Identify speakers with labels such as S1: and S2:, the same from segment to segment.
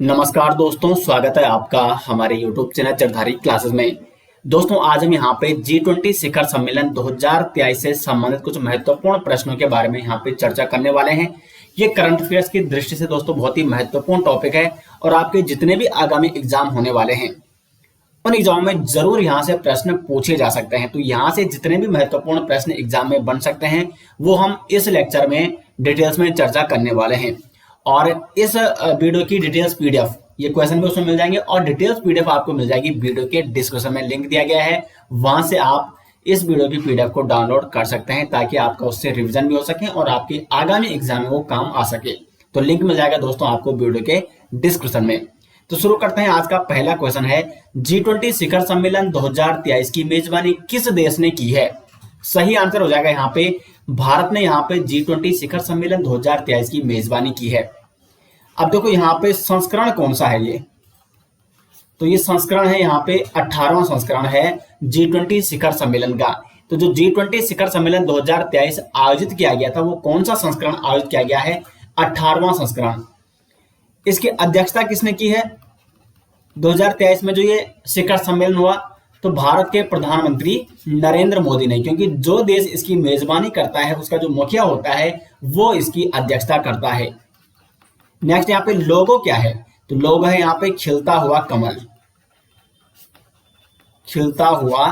S1: नमस्कार दोस्तों, स्वागत है आपका हमारे YouTube चैनल चरधारी क्लासेस में। दोस्तों आज हम यहाँ पे G20 शिखर सम्मेलन 2023 से संबंधित कुछ महत्वपूर्ण प्रश्नों के बारे में यहाँ पे चर्चा करने वाले हैं। ये करंट अफेयर्स की दृष्टि से दोस्तों बहुत ही महत्वपूर्ण टॉपिक है और आपके जितने भी आगामी एग्जाम होने वाले हैं उन एग्जाम में जरूर यहाँ से प्रश्न पूछे जा सकते हैं। तो यहाँ से जितने भी महत्वपूर्ण प्रश्न एग्जाम में बन सकते हैं वो हम इस लेक्चर में डिटेल्स में चर्चा करने वाले हैं। और इस वीडियो की डिटेल्स पीडीएफ, ये क्वेश्चन भी उसमें मिल जाएंगे और डिटेल्स पीडीएफ आपको मिल जाएगी वीडियो के डिस्क्रिप्शन में, लिंक दिया गया है। वहां से आप इस वीडियो की पीडीएफ को डाउनलोड कर सकते हैं ताकि आपका उससे रिवीजन भी हो सके और आपके आगामी एग्जाम में वो काम आ सके। तो लिंक मिल जाएगा दोस्तों आपको वीडियो के डिस्क्रिप्शन में। तो शुरू करते हैं। आज का पहला क्वेश्चन है, G20 शिखर सम्मेलन 2023 की मेजबानी किस देश ने की है? सही आंसर हो जाएगा यहाँ पे भारत ने यहाँ पे G20 शिखर सम्मेलन 2023 की मेजबानी की है। अब देखो यहाँ पे संस्करण कौन सा है ये, तो ये संस्करण है यहाँ पे 18वां संस्करण है G20 शिखर सम्मेलन का। तो जो G20 शिखर सम्मेलन 2023 आयोजित किया गया था वो कौन सा संस्करण आयोजित किया गया है? 18वां संस्करण। इसकी अध्यक्षता किसने की है 2023 में जो ये शिखर सम्मेलन हुआ? तो भारत के प्रधानमंत्री नरेंद्र मोदी ने, क्योंकि जो देश इसकी मेजबानी करता है उसका जो मुखिया होता है वो इसकी अध्यक्षता करता है। नेक्स्ट यहाँ पे लोगो क्या है? तो लोगो है यहाँ पे खिलता हुआ कमल। खिलता हुआ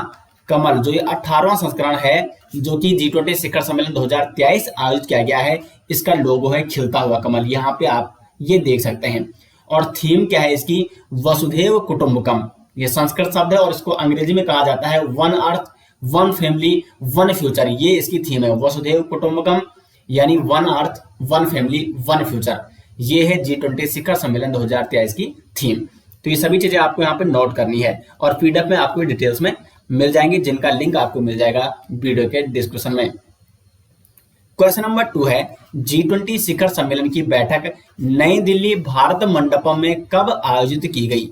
S1: कमल जो ये 18वां संस्करण है जो कि G20 शिखर सम्मेलन 2023 आयोजित किया गया है, इसका लोगो है खिलता हुआ कमल। यहाँ पे आप ये देख सकते हैं। और थीम क्या है इसकी? वसुधैव कुटुंबकम। ये संस्कृत शब्द है और इसको अंग्रेजी में कहा जाता है one earth one family one future. ये इसकी थीम है, वसुधैव कुटुंबकम यानी one earth one family one future. ये है G20 शिखर सम्मेलन 2023 की थीम। तो ये सभी चीजें आपको यहाँ पे नोट करनी है और पीडीएफ में आपको डिटेल्स में मिल जाएंगी, जिनका लिंक आपको मिल जाएगा वीडियो के डिस्क्रिप्शन में। क्वेश्चन नंबर 2 है, G20 शिखर सम्मेलन की बैठक नई दिल्ली भारत मंडपम में कब आयोजित की गई?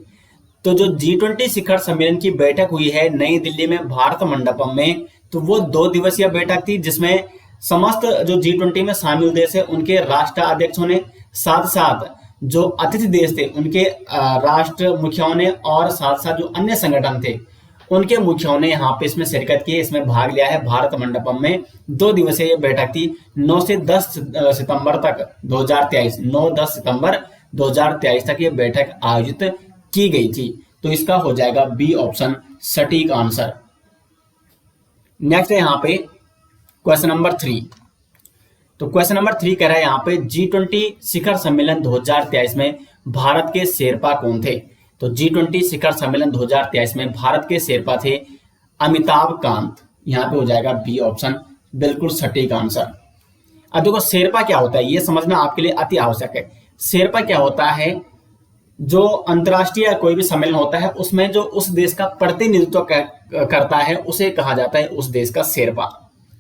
S1: तो जो G20 शिखर सम्मेलन की बैठक हुई है नई दिल्ली में भारत मंडपम में, तो वो 2 दिवसीय बैठक थी जिसमें समस्त जो G20 में शामिल देश है उनके राष्ट्राध्यक्षों ने, साथ साथ जो अतिथि देश थे उनके राष्ट्र मुखियाओं ने और साथ साथ जो अन्य संगठन थे उनके मुखियाओं ने यहाँ पे इसमें शिरकत की, इसमें भाग लिया है। भारत मंडपम में 2 दिवसीय ये बैठक थी। 9 से 10 सितंबर तक 2023, 9-10 सितंबर 2023 तक ये बैठक आयोजित की गई थी। तो इसका हो जाएगा बी ऑप्शन सटीक आंसर। नेक्स्ट है यहाँ पे क्वेश्चन नंबर 3। तो क्वेश्चन नंबर 3 कह रहा है यहाँ पे G20 शिखर सम्मेलन 2023 में भारत के शेरपा कौन थे? तो G20 शिखर सम्मेलन 2023 में भारत के शेरपा थे अमिताभ कांत। यहाँ पे हो जाएगा बी ऑप्शन बिल्कुल सटीक आंसर। अब देखो शेरपा क्या होता है ये समझना आपके लिए अति आवश्यक है। शेरपा क्या होता है? जो अंतर्राष्ट्रीय कोई भी सम्मेलन होता है उसमें जो उस देश का प्रतिनिधित्व करता है उसे कहा जाता है उस देश का शेरपा।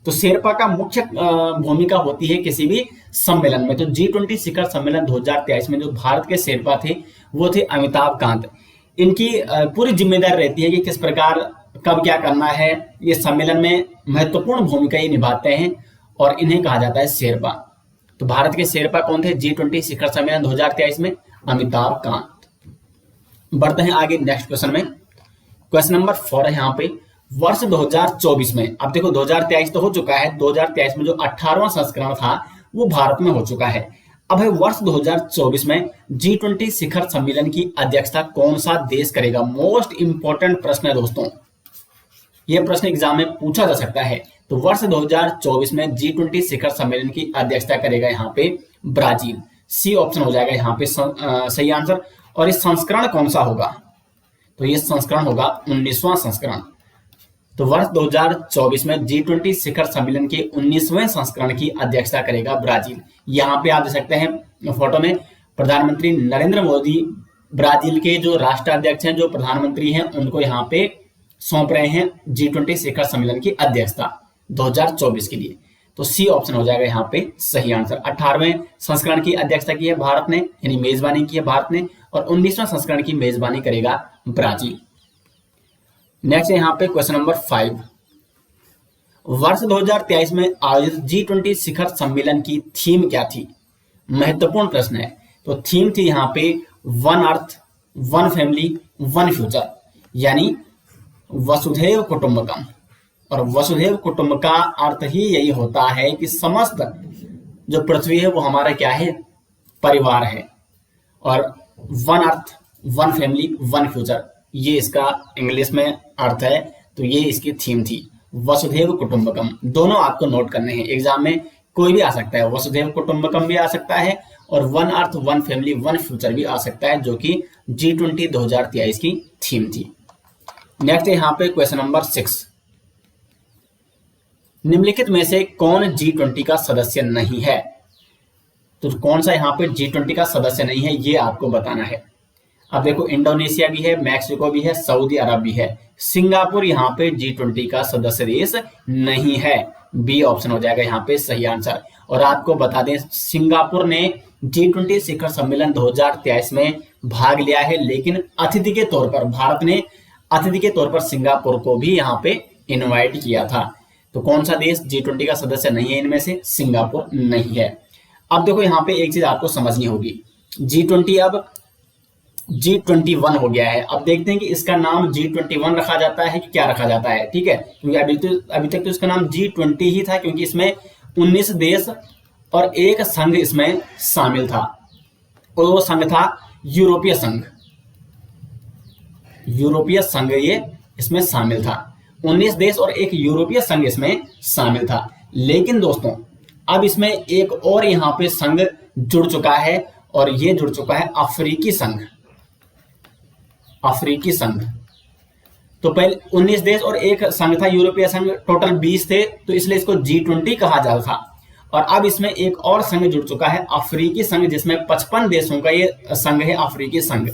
S1: तो शेरपा का मुख्य भूमिका होती है किसी भी सम्मेलन में। तो G20 शिखर सम्मेलन 2023 में जो भारत के शेरपा थे वो थे अमिताभ कांत। इनकी पूरी जिम्मेदारी रहती है कि किस प्रकार कब क्या करना है। ये सम्मेलन में महत्वपूर्ण भूमिका ये निभाते हैं और इन्हें कहा जाता है शेरपा। तो भारत के शेरपा कौन थे G20 शिखर सम्मेलन 2023 में? अमिताभ कांत। बढ़ते हैं आगे नेक्स्ट क्वेश्चन में। क्वेश्चन नंबर 4 है यहाँ पे, वर्ष 2024 में, अब देखो 2023 तो हो चुका है, 2023 में जो 18वां संस्करण था वो भारत में हो चुका है। अब है वर्ष 2024 में G20 शिखर सम्मेलन की अध्यक्षता कौन सा देश करेगा? मोस्ट इंपॉर्टेंट प्रश्न है दोस्तों, यह प्रश्न एग्जाम में पूछा जा सकता है। तो वर्ष 2024 में G20 शिखर सम्मेलन की अध्यक्षता करेगा यहाँ पे ब्राजील। सी ऑप्शन हो जाएगा यहाँ पे सही आंसर। और इस संस्करण कौन सा होगा? तो ये संस्करण होगा 19वां संस्करण। तो वर्ष 2024 में G20 शिखर सम्मेलन के 19वें संस्करण की अध्यक्षता करेगा ब्राजील। यहाँ पे आप देख सकते हैं फोटो में प्रधानमंत्री नरेंद्र मोदी ब्राजील के जो राष्ट्राध्यक्ष हैं, जो प्रधानमंत्री हैं, उनको यहाँ पे सौंप रहे हैं G20 शिखर सम्मेलन की अध्यक्षता 2024 के लिए। तो सी ऑप्शन हो जाएगा यहाँ पे सही आंसर। 18वें संस्करण की अध्यक्षता की है भारत ने, यानी मेजबानी की है भारत ने, और 19वां संस्करण की मेजबानी करेगा ब्राजील। नेक्स्ट है यहाँ पे क्वेश्चन नंबर 5। वर्ष 2023 में आयोजित G20 शिखर सम्मेलन की थीम क्या थी? महत्वपूर्ण प्रश्न है। तो थीम थी यहाँ पे one earth, one family, one future, यानी वसुधैव कुटुंबकम। और वसुधैव कुटुंब का अर्थ ही यही होता है कि समस्त जो पृथ्वी है वो हमारा क्या है, परिवार है। और one earth, one family, one future, ये इसका इंग्लिश में अर्थ है। तो ये इसकी थीम थी, वसुधैव कुटुंबकम। दोनों आपको नोट करने हैं, एग्जाम में कोई भी आ सकता है, वसुधैव कुटुंबकम भी आ सकता है और one earth, one family, one future भी आ सकता है, जो कि G20 2023 की थीम थी। नेक्स्ट यहाँ पे क्वेश्चन नंबर 6, निम्नलिखित में से कौन G20 का सदस्य नहीं है? तो कौन सा यहाँ पे G20 का सदस्य नहीं है ये आपको बताना है। अब देखो, इंडोनेशिया भी है, मैक्सिको भी है, सऊदी अरब भी है, सिंगापुर यहाँ पे G20 का सदस्य देश नहीं है। बी ऑप्शन हो जाएगा यहाँ पे सही आंसर। और आपको बता दें, सिंगापुर ने G20 शिखर सम्मेलन 2023 में भाग लिया है, लेकिन अतिथि के तौर पर भारत ने अतिथि के तौर पर सिंगापुर को भी यहाँ पे इनवाइट किया था। तो कौन सा देश G20 का सदस्य नहीं है इनमें से? सिंगापुर नहीं है। अब देखो, यहाँ पे एक चीज आपको समझनी होगी, G20 अब G21 हो गया है। अब देखते हैं कि इसका नाम G21 रखा जाता है कि क्या रखा जाता है, ठीक है, क्योंकि अभी तक तो इसका नाम G20 ही था, क्योंकि इसमें 19 देश और एक संघ इसमें शामिल था, और वो संघ था यूरोपीय संघ। यूरोपीय संघ ये इसमें शामिल था, 19 देश और एक यूरोपीय संघ इसमें शामिल था। लेकिन दोस्तों, अब इसमें एक और यहाँ पे संघ जुड़ चुका है, और ये जुड़ चुका है अफ्रीकी संघ। अफ्रीकी संघ, तो पहले 19 देश और एक संघ था यूरोपीय संघ, टोटल 20 थे, तो इसलिए इसको G20 कहा जाता था। और अब इसमें एक और संघ जुड़ चुका है, अफ्रीकी संघ, जिसमें 55 देशों का ये संघ है, अफ्रीकी संघ।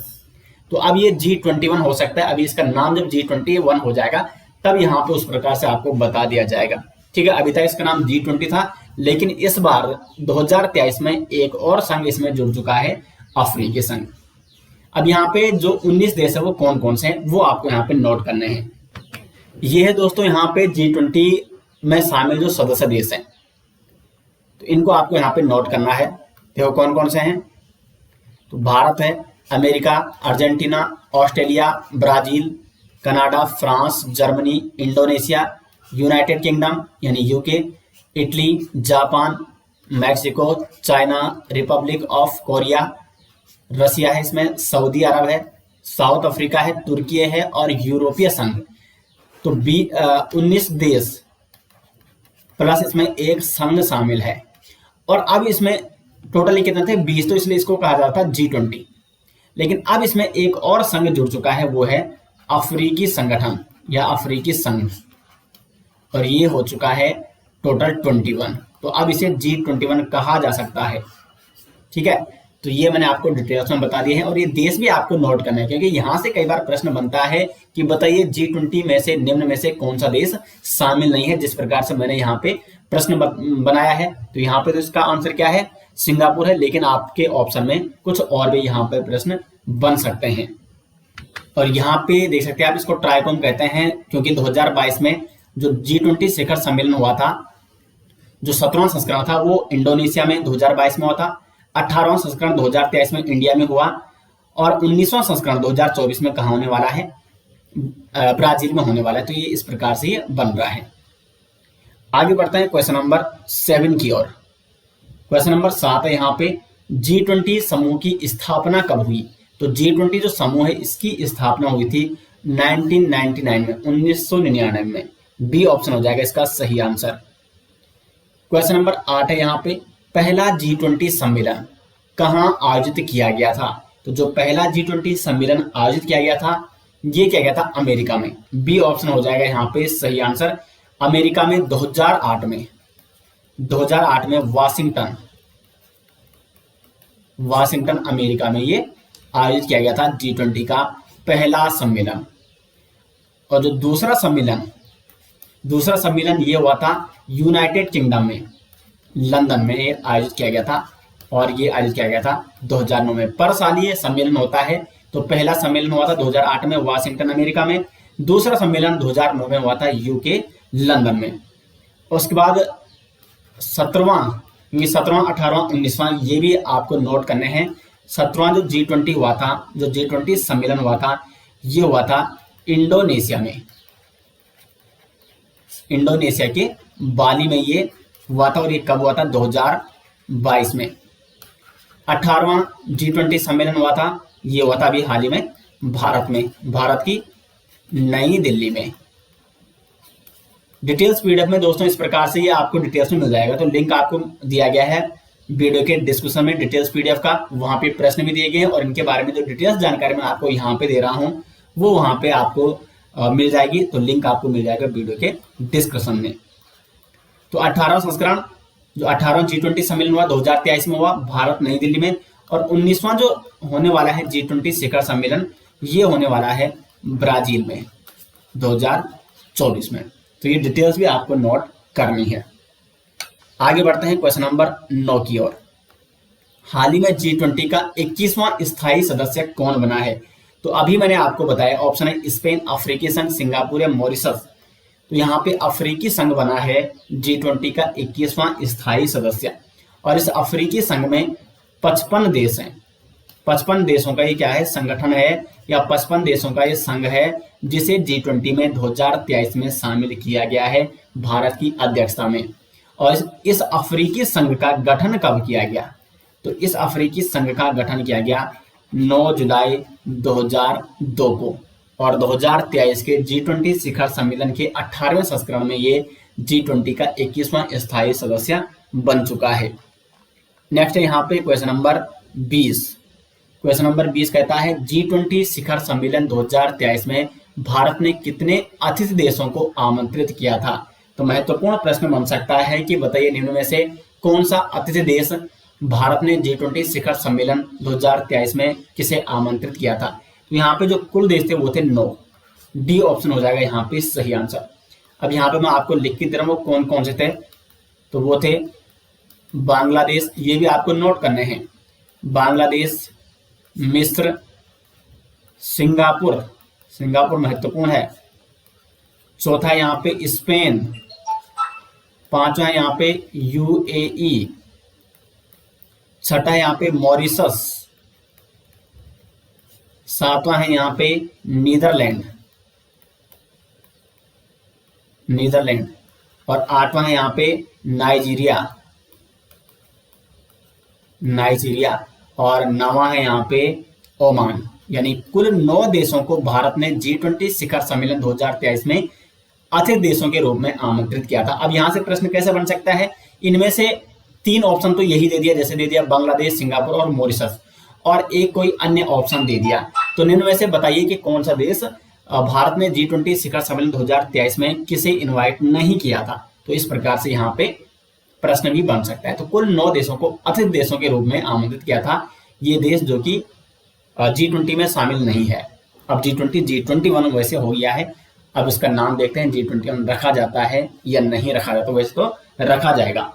S1: तो अब ये G21 हो सकता है। अभी इसका नाम जब G21 हो जाएगा तब यहाँ पे उस प्रकार से आपको बता दिया जाएगा, ठीक है। अभी तक इसका नाम G20 था, लेकिन इस बार 2023 में एक और संघ इसमें जुड़ चुका है, अफ्रीकी संघ। अब यहाँ पे जो 19 देश है वो कौन कौन से हैं वो आपको यहाँ पे नोट करने हैं। ये है दोस्तों यहाँ पे G20 में शामिल जो सदस्य देश हैं, तो इनको आपको यहाँ पे नोट करना है। देखो कौन कौन से हैं, तो भारत है, America, Argentina, Australia, Brazil, Canada, France, Germany, Indonesia, United Kingdom यानी UK, Italy, Japan, Mexico, China, Republic of Korea, Russia है इसमें, सऊदी अरब है, साउथ अफ्रीका है, तुर्की है और यूरोपीय संघ। तो 19 देश प्लस इसमें एक संघ शामिल है। और अब इसमें टोटली कितने थे? 20, तो इसलिए इसको कहा जाता है G20। लेकिन अब इसमें एक और संघ जुड़ चुका है, वो है अफ्रीकी संगठन या अफ्रीकी संघ, और ये हो चुका है टोटल 21। तो अब इसे G21 कहा जा सकता है, ठीक है। तो ये मैंने आपको डिटेल्स में बता दिए हैं, और ये देश भी आपको नोट करना है, क्योंकि यहां से कई बार प्रश्न बनता है कि बताइए G20 में से निम्न में से कौन सा देश शामिल नहीं है। जिस प्रकार से मैंने यहाँ पे प्रश्न बनाया है, तो यहाँ पे तो इसका आंसर क्या है? सिंगापुर है। लेकिन आपके ऑप्शन में कुछ और भी यहाँ पे प्रश्न बन सकते हैं। और यहाँ पे देख सकते हैं आप, इसको ट्राइकोम कहते हैं, क्योंकि 2022 में जो G20 शिखर सम्मेलन हुआ था, जो 17वां संस्करण था, वो इंडोनेशिया में 2022 में हुआ था। 18वां संस्करण 2023 में इंडिया में हुआ, और 19वां संस्करण 2024 में कहाँ होने वाला है? ब्राजील में होने वाला है। तो ये इस प्रकार से ये बन रहा है। आगे बढ़ते हैं क्वेश्चन नंबर 7 की ओर। क्वेश्चन नंबर 7 है यहाँ पे, G20 समूह की स्थापना कब हुई? तो G20 जो समूह है इसकी स्थापना हुई थी 1999 में, 1999 में। बी ऑप्शन हो जाएगा इसका सही आंसर। क्वेश्चन नंबर 8 है यहाँ पे, पहला G20 सम्मेलन कहाँ आयोजित किया गया था? तो जो पहला G20 सम्मेलन आयोजित किया गया था, ये किया गया था अमेरिका में। बी ऑप्शन हो जाएगा यहाँ पे सही आंसर। अमेरिका में 2008 में वाशिंगटन अमेरिका में ये आयोजित किया गया था G20 का पहला सम्मेलन। और जो दूसरा सम्मेलन ये हुआ था यूनाइटेड किंगडम में, लंदन में ये आयोजित किया गया था, और ये आयोजित किया गया था 2009 में। पर साल ये सम्मेलन होता है। तो पहला सम्मेलन हुआ था 2008 में वाशिंगटन अमेरिका में, दूसरा सम्मेलन 2009 में हुआ था यूके लंदन में। उसके बाद 17वां, 18वां, 19वां ये भी आपको नोट करने हैं। 17वां जो G20 हुआ था, जो G20 सम्मेलन हुआ था, ये हुआ था इंडोनेशिया में, इंडोनेशिया के बाली में ये हुआ था। और ये कब हुआ था? 2022 में। 18वां G20 सम्मेलन हुआ था, ये हुआ था अभी हाल ही में भारत में, भारत की नई दिल्ली में। डिटेल्स पीडीएफ में दोस्तों इस प्रकार से ये आपको डिटेल्स में मिल जाएगा। तो लिंक आपको दिया गया है वीडियो के डिस्क्रिप्शन में डिटेल्स पीडीएफ का, वहां पे प्रश्न भी दिए गए हैं और इनके बारे में जो डिटेल्स जानकारी मैं आपको यहाँ पे दे रहा हूँ वो वहां पे आपको मिल जाएगी। तो लिंक आपको मिल जाएगा वीडियो के डिस्क्रिप्शन में। तो 18वां संस्करण, जो 18वां G20 सम्मेलन हुआ 2023 में हुआ भारत नई दिल्ली में, और 19वां जो होने वाला है G20 शिखर सम्मेलन, ये होने वाला है ब्राजील में 2024 में। तो ये डिटेल्स भी आपको नोट करनी है। आगे बढ़ते हैं क्वेश्चन नंबर 9 की ओर। हाल ही में G20 का 21वां स्थायी सदस्य कौन बना है? तो अभी मैंने आपको बताया, ऑप्शन है स्पेन, अफ्रीकी संघ, सिंगापुर या मॉरिशस। तो यहाँ पे अफ्रीकी संघ बना है G20 का 21वां स्थायी सदस्य, और इस अफ्रीकी संघ में 55 देश हैं। 55 देशों का ये क्या है? संगठन है, या 55 देशों का ये संघ है जिसे G20 में 2023 में शामिल किया गया है भारत की अध्यक्षता में। और इस अफ्रीकी संघ का गठन कब किया गया? तो इस अफ्रीकी संघ का गठन किया गया 9 जुलाई 2002 को, और 2023 के G20 शिखर सम्मेलन के 18वें संस्करण में ये G20 का 21वां स्थायी सदस्य बन चुका है। नेक्स्ट है यहाँ पे क्वेश्चन नंबर 20। क्वेश्चन नंबर 20 कहता है G20 शिखर सम्मेलन 2023 में भारत ने कितने अतिथि देशों को आमंत्रित किया था? तो महत्वपूर्ण प्रश्न बन सकता है कि बताइए निम्न में से कौन सा अतिथि देश भारत ने G20 शिखर सम्मेलन 2023 में किसे आमंत्रित किया था? तो यहाँ पे जो कुल देश थे वो थे 9। डी ऑप्शन हो जाएगा यहाँ पे सही आंसर। अब यहाँ पे मैं आपको लिख के दे रहा हूँ कौन कौन से थे। तो वो थे बांग्लादेश, ये भी आपको नोट करने हैं, बांग्लादेश, मिस्र, सिंगापुर, सिंगापुर महत्वपूर्ण है, चौथा यहाँ पे स्पेन, पांचवा यहाँ पे यूएई, छठा यहाँ पे मॉरिशस, सातवां है यहाँ पे नीदरलैंड, नीदरलैंड, और आठवां है यहाँ पे नाइजीरिया, नाइजीरिया, और नौवां है यहाँ पे ओमान। यानी कुल 9 देशों को भारत ने G20 शिखर सम्मेलन 2023 में अतिथि देशों के रूप में आमंत्रित किया था। अब यहां से प्रश्न कैसे बन सकता है? इनमें से 3 ऑप्शन तो यही दे दिया, जैसे दे दिया बांग्लादेश, सिंगापुर और मॉरिशस, और एक कोई अन्य ऑप्शन दे दिया। तो निम्न में से बताइए कि कौन सा देश भारत ने G20 शिखर सम्मेलन 2023 में किसे इन्वाइट नहीं किया था? तो इस प्रकार से यहाँ पे प्रश्न भी बन सकता है। तो कुल 9 देशों को अतिथि देशों के रूप में आमंत्रित किया था, ये देश जो कि G20 में शामिल नहीं है। अब G21 वैसे हो गया है। अब इसका नाम देखते हैं G21 रखा जाता है या नहीं रखा जाता। वैसे तो रखा जाएगा।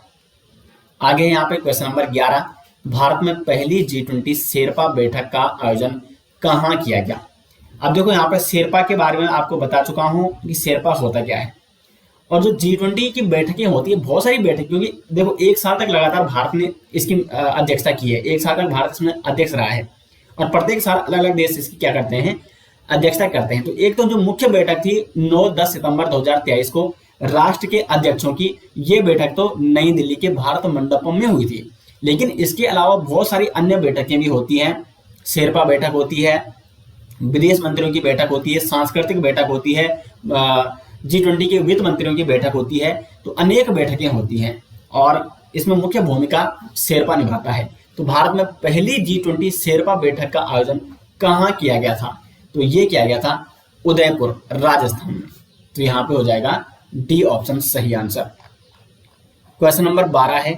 S1: आगे यहाँ पे क्वेश्चन नंबर 11, भारत में पहली G20 शेरपा बैठक का आयोजन कहाँ किया गया? अब देखो यहाँ पे शेरपा के बारे में आपको बता चुका हूँ कि शेरपा होता क्या है, और जो G20 की बैठकें होती है, बहुत सारी बैठक, क्योंकि देखो 1 साल तक लगातार भारत ने इसकी अध्यक्षता की है, 1 साल तक भारत इसमें अध्यक्ष रहा है, और प्रत्येक साल अलग अलग देश इसकी क्या करते हैं? अध्यक्षता करते हैं। तो एक तो जो मुख्य बैठक थी 9-10 सितंबर 2023 को राष्ट्र के अध्यक्षों की, ये बैठक तो नई दिल्ली के भारत मंडपम में हुई थी। लेकिन इसके अलावा बहुत सारी अन्य बैठकें भी होती हैं। शेरपा बैठक होती है, विदेश मंत्रियों की बैठक होती है, सांस्कृतिक बैठक होती है, G20 के वित्त मंत्रियों की बैठक होती है। तो अनेक बैठकें होती हैं और इसमें मुख्य भूमिका शेरपा निभाता है। तो भारत में पहली G20 शेरपा बैठक का आयोजन कहाँ किया गया था? तो ये किया गया था उदयपुर, राजस्थान में। तो यहाँ पे हो जाएगा डी ऑप्शन सही आंसर। क्वेश्चन नंबर 12 है,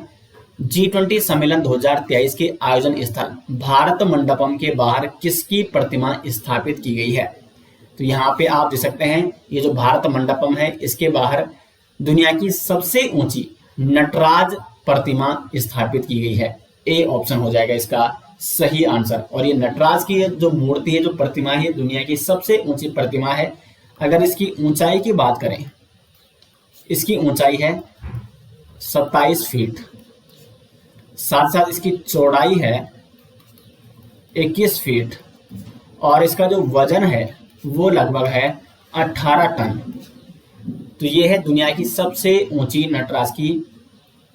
S1: G20 सम्मेलन 2023 के आयोजन स्थल भारत मंडपम के बाहर किसकी प्रतिमा स्थापित की गई है? तो यहाँ पे आप देख सकते हैं, ये जो भारत मंडपम है इसके बाहर दुनिया की सबसे ऊंची नटराज प्रतिमा स्थापित की गई है। ए ऑप्शन हो जाएगा इसका सही आंसर। और ये नटराज की जो मूर्ति है, जो प्रतिमा है, दुनिया की सबसे ऊंची प्रतिमा है। अगर इसकी ऊंचाई की बात करें, इसकी ऊंचाई है 27 फीट, साथ साथ इसकी चौड़ाई है 21 फीट और इसका जो वजन है वो लगभग है 18 टन। तो ये है दुनिया की सबसे ऊंची नटराज की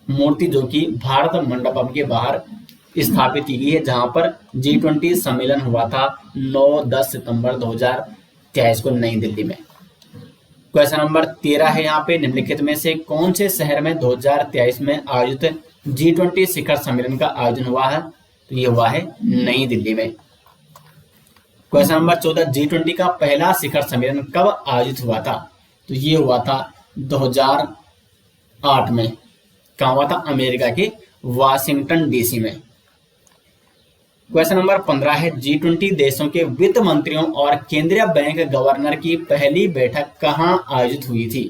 S1: मूर्ति जो कि भारत मंडपम के बाहर स्थापित की गई है, जहां पर G20 सम्मेलन हुआ था 9-10 सितंबर 2023 को नई दिल्ली में। क्वेश्चन नंबर 13 है यहाँ पे, निम्नलिखित में से कौन से शहर में 2023 में आयोजित G20 शिखर सम्मेलन का आयोजन हुआ है? तो ये हुआ है नई दिल्ली में। क्वेश्चन नंबर 14, G20 का पहला शिखर सम्मेलन कब आयोजित हुआ था? तो ये हुआ था 2008 में। कहाँ हुआ था? अमेरिका के वाशिंगटन डीसी में। क्वेश्चन नंबर 15 है, G20 देशों के वित्त मंत्रियों और केंद्रीय बैंक गवर्नर की पहली बैठक कहाँ आयोजित हुई थी?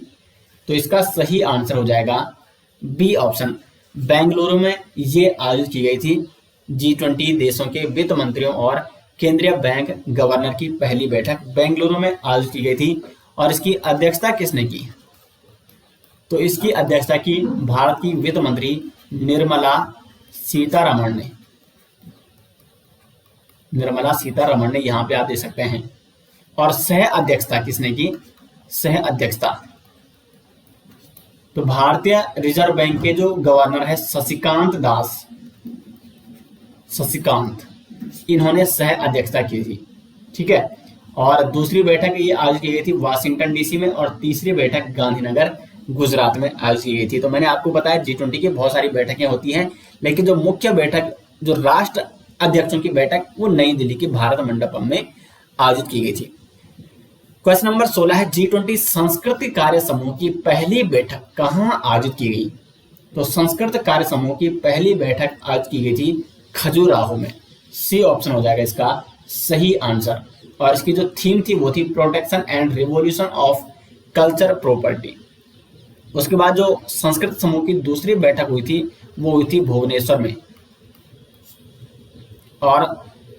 S1: तो इसका सही आंसर हो जाएगा बी ऑप्शन, बेंगलुरु में ये आयोजित की गई थी। G20 देशों के वित्त मंत्रियों और केंद्रीय बैंक गवर्नर की पहली बैठक बेंगलुरु में आयोजित की गई थी। और इसकी अध्यक्षता किसने की? तो इसकी अध्यक्षता की भारत की वित्त मंत्री निर्मला सीतारमण ने। निर्मला सीतारमण ने यहाँ पे आप देख सकते हैं। और सह अध्यक्षता किसने की? सह अध्यक्षता तो भारतीय रिजर्व बैंक के जो गवर्नर है शशिकांत दास, शशिकांत, इन्होंने सह अध्यक्षता की थी। ठीक है। और दूसरी बैठक ये आयोजित की गई थी वाशिंगटन डीसी में और तीसरी बैठक गांधीनगर गुजरात में आयोजित की गई थी। तो मैंने आपको बताया G20 की बहुत सारी बैठकें होती हैं, लेकिन जो मुख्य बैठक, जो राष्ट्र अध्यक्षों की बैठक, वो नई दिल्ली के भारत मंडपम में आयोजित की गई थी। क्वेश्चन नंबर 16 है, G20 संस्कृत कार्य समूह की पहली बैठक कहाँ आयोजित की गई? तो संस्कृत कार्य समूह की पहली बैठक आयोजित की गई थी खजुराहो में। सी ऑप्शन हो जाएगा इसका सही आंसर। और इसकी जो थीम थी वो थी protection and revolution of culture property. उसके बाद जो संस्कृत समूह की दूसरी बैठक हुई थी वो हुई थी भुवनेश्वर में। और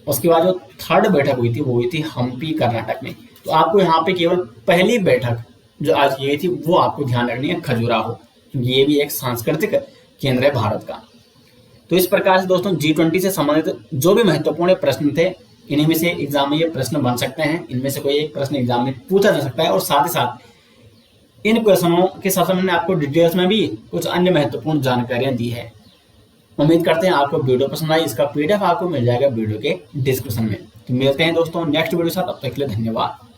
S1: उसके बाद जो थर्ड बैठक हुई थी वो हुई थी हम्पी कर्नाटक में। तो आपको यहाँ पे केवल पहली बैठक जो आज की गई थी वो आपको ध्यान रखनी है, खजुराहो, क्योंकि ये भी एक सांस्कृतिक केंद्र है भारत का। तो इस प्रकार से दोस्तों G20 से संबंधित जो भी महत्वपूर्ण प्रश्न थे, इन्हीं में से एग्जाम में ये प्रश्न बन सकते हैं। इनमें से कोई एक प्रश्न एग्जाम में पूछा जा सकता है। और साथ ही साथ इन क्वेश्चनों के साथ मैंने आपको डिटेल्स में भी कुछ अन्य महत्वपूर्ण जानकारियां दी है। उम्मीद करते हैं आपको वीडियो पसंद आई। इसका PDF आपको मिल जाएगा वीडियो के डिस्क्रिप्शन में। तो मिलते हैं दोस्तों नेक्स्ट वीडियो के साथ, तब तक के लिए धन्यवाद।